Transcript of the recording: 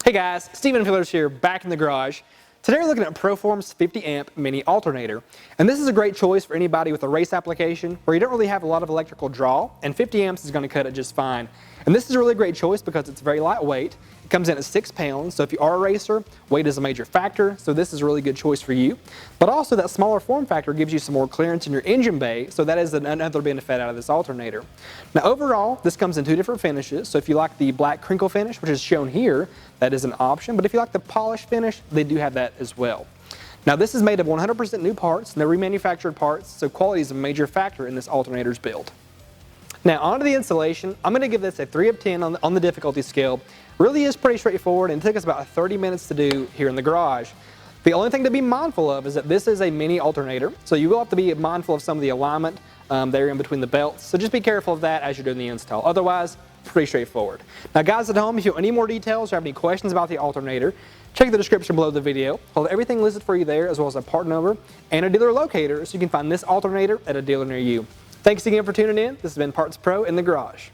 Hey guys, Steven Fillers here, back in the garage. Today we're looking at Proform's 50 amp mini alternator. And this is a great choice for anybody with a race application where you don't really have a lot of electrical draw, and 50 amps is going to cut it just fine. And this is a really great choice because it's very lightweight. It comes in at 6 pounds, so if you are a racer, weight is a major factor, so this is a really good choice for you. But also that smaller form factor gives you some more clearance in your engine bay, so that is another benefit out of this alternator. Now overall, this comes in 2 different finishes, so if you like the black crinkle finish, which is shown here, that is an option, but if you like the polished finish, they do have that as well. Now this is made of 100% new parts, no remanufactured parts, so quality is a major factor in this alternator's build. Now onto the installation, I'm going to give this a 3 of 10 on the difficulty scale. Really is pretty straightforward and it took us about 30 minutes to do here in the garage. The only thing to be mindful of is that this is a mini alternator, so you will have to be mindful of some of the alignment there in between the belts, so just be careful of that as you're doing the install. Otherwise, pretty straightforward. Now guys at home, if you want any more details or have any questions about the alternator, check the description below the video. I'll have everything listed for you there, as well as a part number and a dealer locator, so you can find this alternator at a dealer near you. Thanks again for tuning in. This has been Parts Pro in the Garage.